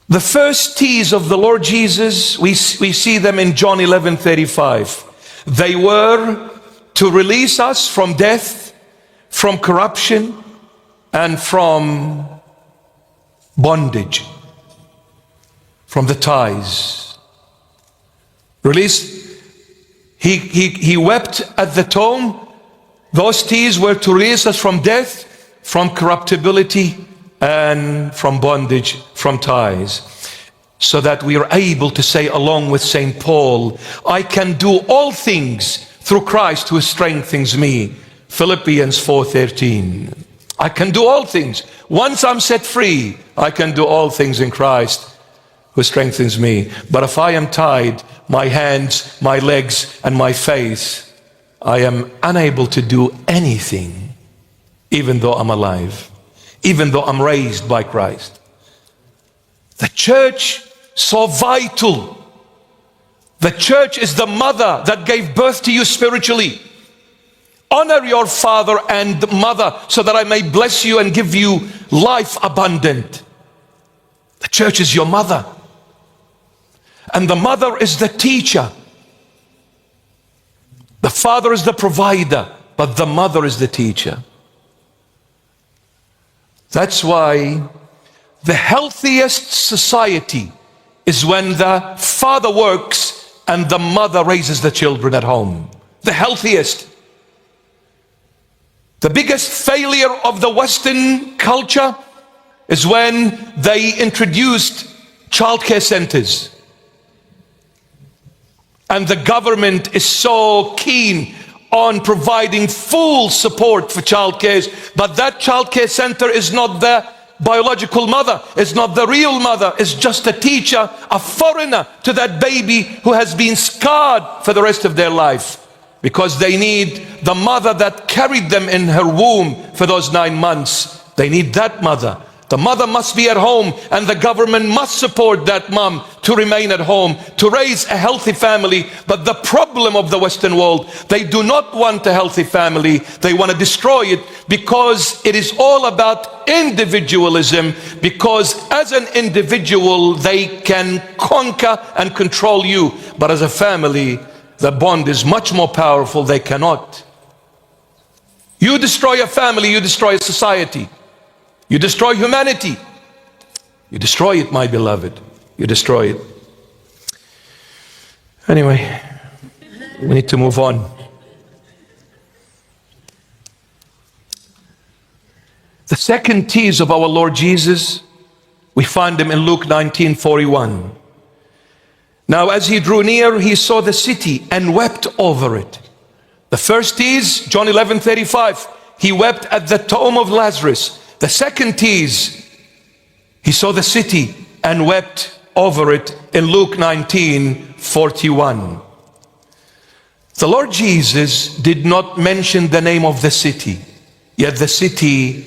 The first T's of the Lord Jesus, we see them in John 11:35. They were to release us from death, from corruption, and from bondage, from the ties. Release. He wept at the tomb. Those T's were to release us from death, from corruptibility, and from bondage, from ties, so that we are able to say along with St. Paul, I can do all things through Christ who strengthens me. Philippians 4:13. I can do all things. Once I'm set free, I can do all things in Christ who strengthens me. But if I am tied, my hands, my legs, and my face, I am unable to do anything, even though I'm alive, even though I'm raised by Christ. The church, so vital. The church is the mother that gave birth to you spiritually. Honor your father and mother so that I may bless you and give you life abundant. The church is your mother. And the mother is the teacher. The father is the provider, but the mother is the teacher. That's why the healthiest society is when the father works and the mother raises the children at home. The healthiest. The biggest failure of the Western culture is when they introduced childcare centers. And the government is so keen on providing full support for childcare, but that childcare center is not the biological mother, it's not the real mother, it's just a teacher, a foreigner to that baby who has been scarred for the rest of their life, because they need the mother that carried them in her womb for those 9 months. They need that mother. The mother must be at home, and the government must support that mom to remain at home, to raise a healthy family. But the problem of the Western world, they do not want a healthy family. They want to destroy it, because it is all about individualism, because as an individual, they can conquer and control you. But as a family, the bond is much more powerful. They cannot. You destroy a family, you destroy a society. You destroy humanity. You destroy it, my beloved. You destroy it. Anyway, we need to move on. The second T's of our Lord Jesus, we find them in Luke 19:41. Now as he drew near, he saw the city and wept over it. The first T's, John 11:35, he wept at the tomb of Lazarus. The second T's, he saw the city and wept over it in Luke 19:41. The Lord Jesus did not mention the name of the city, yet the city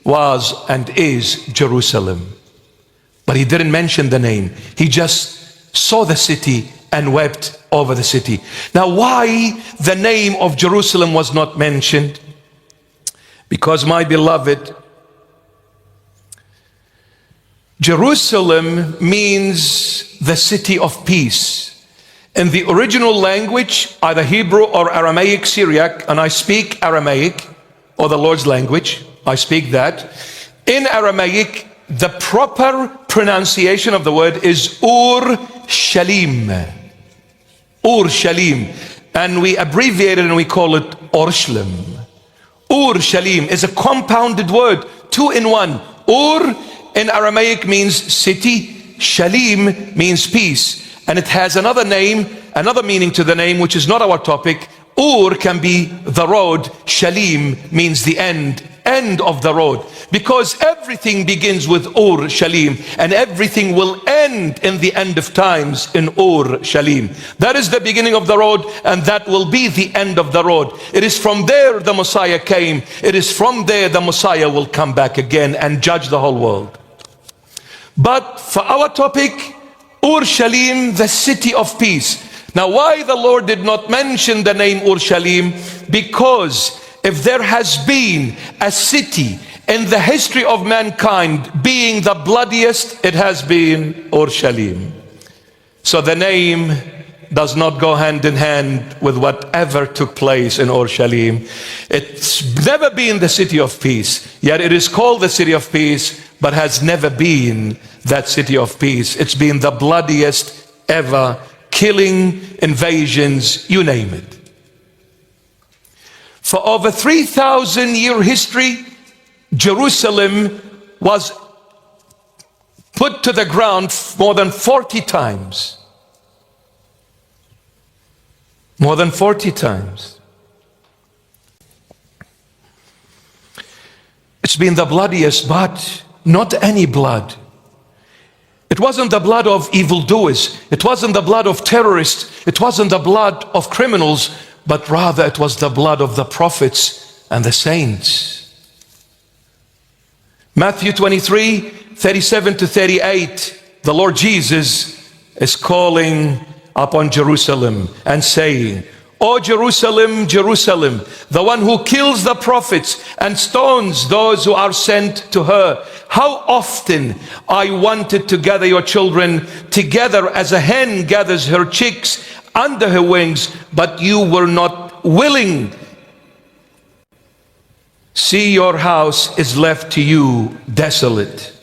was and is Jerusalem. But he didn't mention the name. He just saw the city and wept over the city. Now, why the name of Jerusalem was not mentioned? Because, my beloved, Jerusalem means the city of peace. In the original language, either Hebrew or Aramaic, Syriac, and I speak Aramaic, or the Lord's language, I speak that. In Aramaic, the proper pronunciation of the word is Ur-Shalim. Ur-Shalim. And we abbreviate it and we call it Orshlim. Ur-Shalim is a compounded word, 2 in 1. Ur in Aramaic means city, Shalim means peace. And it has another name, another meaning to the name, which is not our topic. Ur can be the road, Shalim means the end of the road. Because everything begins with Ur Shalim, and everything will end in the end of times in Ur Shalim. That is the beginning of the road, and that will be the end of the road. It is from there the Messiah came. It is from there the Messiah will come back again and judge the whole world. But for our topic, Ur Shalim, the city of peace. Now, why the Lord did not mention the name Ur Shalim? Because if there has been a city, in the history of mankind, being the bloodiest, it has been Urshalim. So the name does not go hand in hand with whatever took place in Urshalim. It's never been the city of peace, yet it is called the city of peace, but has never been that city of peace. It's been the bloodiest ever, killing, invasions, you name it. For over 3,000-year history, Jerusalem was put to the ground more than 40 times. More than 40 times. It's been the bloodiest, but not any blood. It wasn't the blood of evildoers. It wasn't the blood of terrorists. It wasn't the blood of criminals, but rather it was the blood of the prophets and the saints. Matthew 23, 37 to 38, the Lord Jesus is calling upon Jerusalem and saying, "O Jerusalem, Jerusalem, the one who kills the prophets and stones those who are sent to her. How often I wanted to gather your children together as a hen gathers her chicks under her wings, but you were not willing. See, your house is left to you desolate."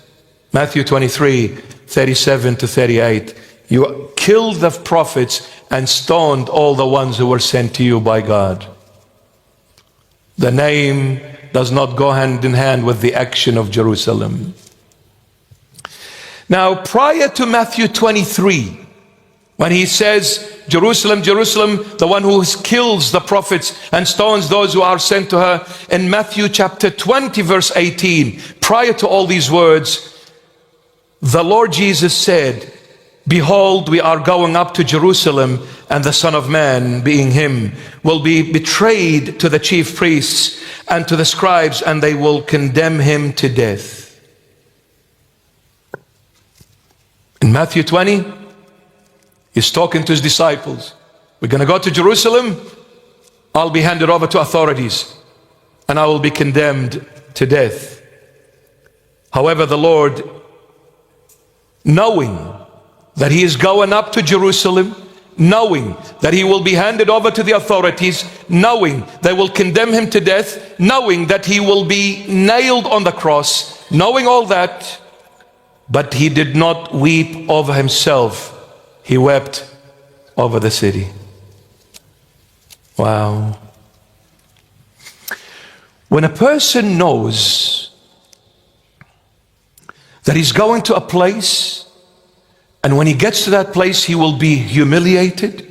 Matthew 23, 37 to 38. You killed the prophets and stoned all the ones who were sent to you by God. The name does not go hand in hand with the action of Jerusalem. Now, prior to Matthew 23, when he says, "Jerusalem, Jerusalem, the one who kills the prophets and stones those who are sent to her," in Matthew chapter 20, verse 18, prior to all these words, the Lord Jesus said, "Behold, we are going up to Jerusalem, and the Son of Man, being him, will be betrayed to the chief priests and to the scribes, and they will condemn him to death." In Matthew 20, he's talking to his disciples. We're going to go to Jerusalem. I'll be handed over to authorities, and I will be condemned to death. However, the Lord, knowing that he is going up to Jerusalem, knowing that he will be handed over to the authorities, knowing they will condemn him to death, knowing that he will be nailed on the cross, knowing all that, but he did not weep over himself. He wept over the city. Wow. When a person knows that he's going to a place, and when he gets to that place, he will be humiliated,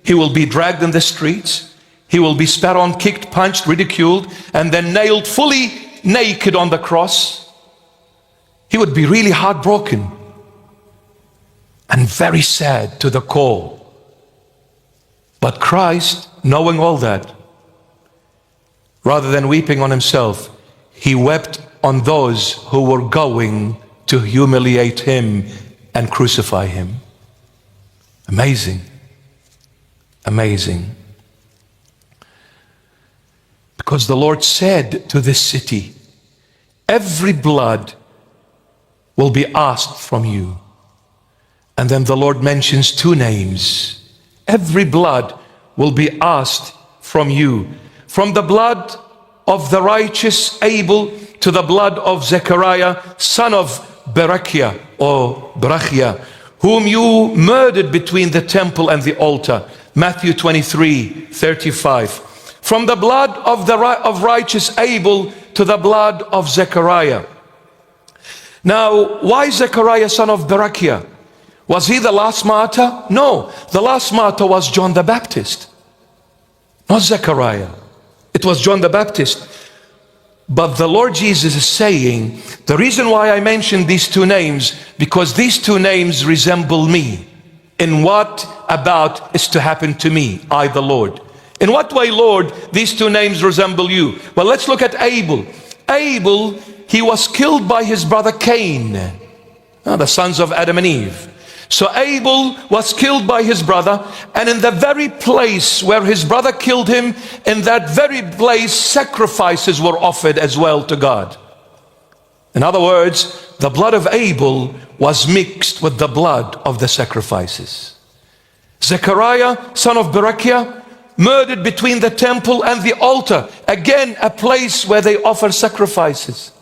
he will be dragged in the streets, he will be spat on, kicked, punched, ridiculed, and then nailed fully naked on the cross, he would be really heartbroken and very sad to the core. But Christ, knowing all that, rather than weeping on himself, he wept on those who were going to humiliate him and crucify him. Amazing. Amazing. Because the Lord said to this city, "Every blood will be asked from you." And then the Lord mentions two names. Every blood will be asked from you. From the blood of the righteous Abel to the blood of Zechariah, son of Berechiah, or Berachia, whom you murdered between the temple and the altar. Matthew 23, 35. From the blood of righteous Abel to the blood of Zechariah. Now, why Zechariah, son of Berechiah? Was he the last martyr? No, the last martyr was John the Baptist, not Zechariah. It was John the Baptist. But the Lord Jesus is saying, the reason why I mentioned these two names, because these two names resemble me. In what about is to happen to me, I the Lord? In what way, Lord, these two names resemble you? Well, let's look at Abel. Abel, he was killed by his brother Cain, the sons of Adam and Eve. So Abel was killed by his brother, and in the very place where his brother killed him, in that very place sacrifices were offered as well to God. In other words, the blood of Abel was mixed with the blood of the sacrifices. Zechariah, son of Berechiah, murdered between the temple and the altar. Again, a place where they offer sacrifices.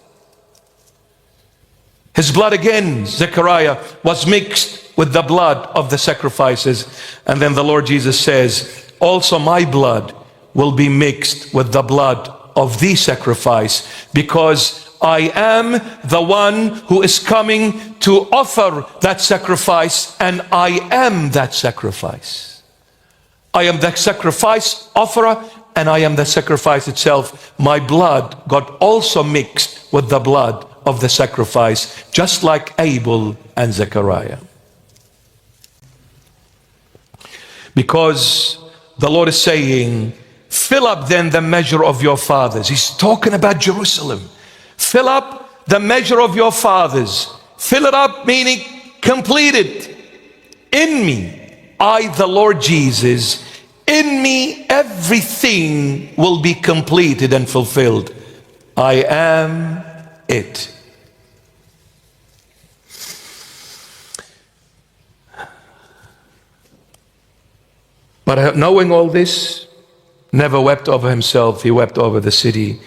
His blood again, Zechariah, was mixed with the blood of the sacrifices. And then the Lord Jesus says, also my blood will be mixed with the blood of the sacrifice, because I am the one who is coming to offer that sacrifice, and I am that sacrifice. I am the sacrifice offerer, and I am the sacrifice itself. My blood got also mixed with the blood of the sacrifice, just like Abel and Zechariah. Because the Lord is saying, fill up then the measure of your fathers. He's talking about Jerusalem. Fill up the measure of your fathers. Fill it up, meaning complete it. In me, I, the Lord Jesus, in me everything will be completed and fulfilled. I am it. But knowing all this, never wept over himself, he wept over the city.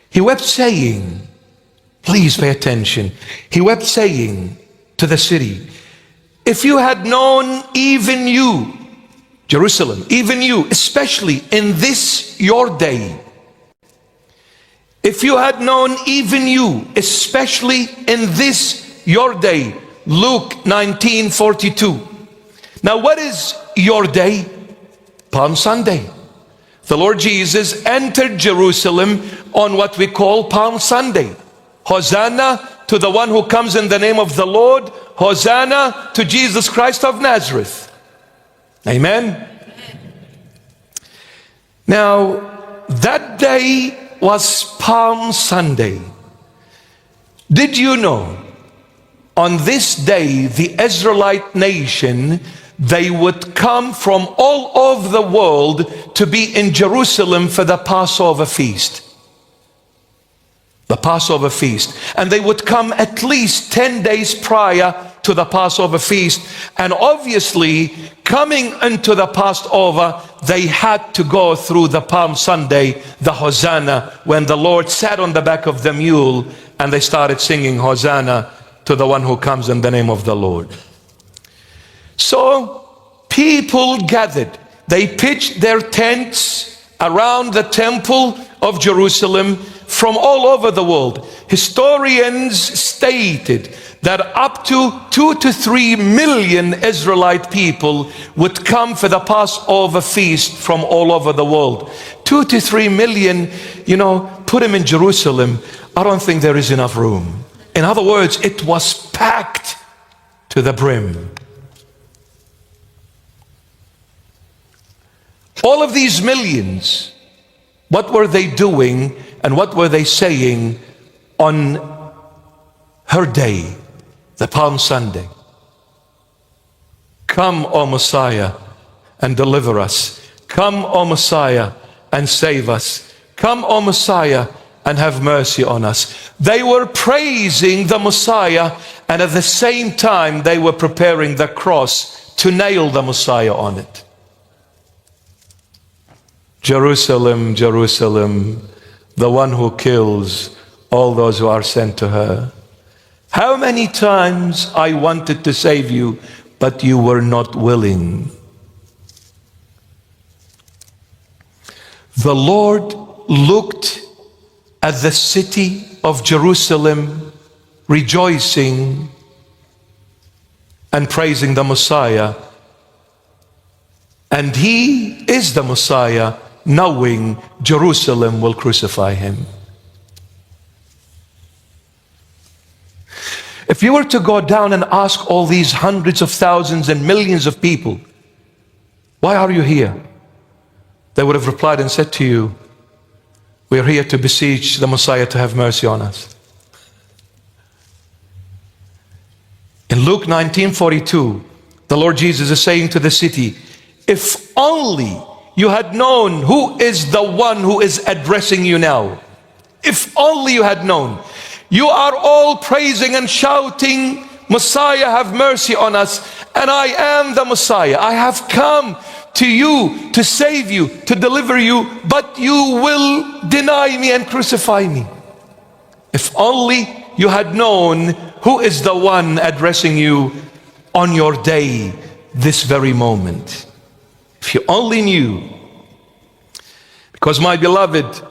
He wept saying, please pay attention. He wept saying to the city, if you had known, even you, Jerusalem, even you, especially in this your day, if you had known, even you, especially in this your day. Luke 19:42. Now what is your day? Palm Sunday. The Lord Jesus entered Jerusalem on what we call Palm Sunday. Hosanna to the one who comes in the name of the Lord. Hosanna to Jesus Christ of Nazareth. Amen. Now, that day was Palm Sunday. Did you know, on this day, the Israelite nation, they would come from all over the world to be in Jerusalem for the Passover feast. The Passover feast. And they would come at least 10 days prior to the Passover feast. And obviously, coming into the Passover, they had to go through the Palm Sunday, the Hosanna, when the Lord sat on the back of the mule and they started singing Hosanna to the one who comes in the name of the Lord. So people gathered. They pitched their tents around the temple of Jerusalem from all over the world. Historians stated that up to 2 to 3 million Israelite people would come for the Passover feast from all over the world. 2 to 3 million, put them in Jerusalem. I don't think there is enough room. In other words, it was packed to the brim. All of these millions, what were they doing and what were they saying on her day, the Palm Sunday? Come, O Messiah, and deliver us. Come, O Messiah, and save us. Come, O Messiah, and have mercy on us. They were praising the Messiah, and at the same time they were preparing the cross to nail the Messiah on it. Jerusalem, Jerusalem, the one who kills all those who are sent to her. How many times I wanted to save you, but you were not willing. The Lord looked at the city of Jerusalem, rejoicing and praising the Messiah. And he is the Messiah, knowing Jerusalem will crucify him. If you were to go down and ask all these hundreds of thousands and millions of people, why are you here? They would have replied and said to you, we are here to beseech the Messiah to have mercy on us. In Luke 19:42, the Lord Jesus is saying to the city, if only you had known who is the one who is addressing you now. If only you had known. You are all praising and shouting, Messiah, have mercy on us. And I am the Messiah. I have come to you to save you, to deliver you, but you will deny me and crucify me. If only you had known who is the one addressing you on your day, this very moment. If you only knew. Because my beloved,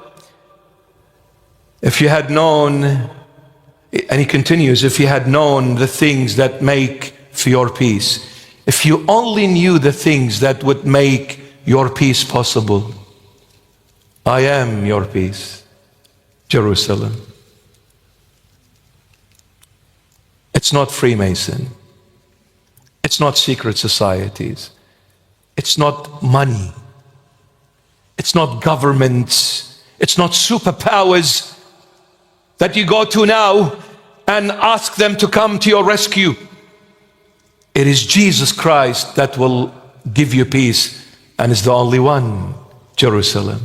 if you had known, and he continues, if you had known the things that make for your peace, if you only knew the things that would make your peace possible. I am your peace, Jerusalem. It's not Freemason. It's not secret societies. It's not money. It's not governments. It's not superpowers that you go to now and ask them to come to your rescue. It is Jesus Christ that will give you peace, and is the only one, Jerusalem.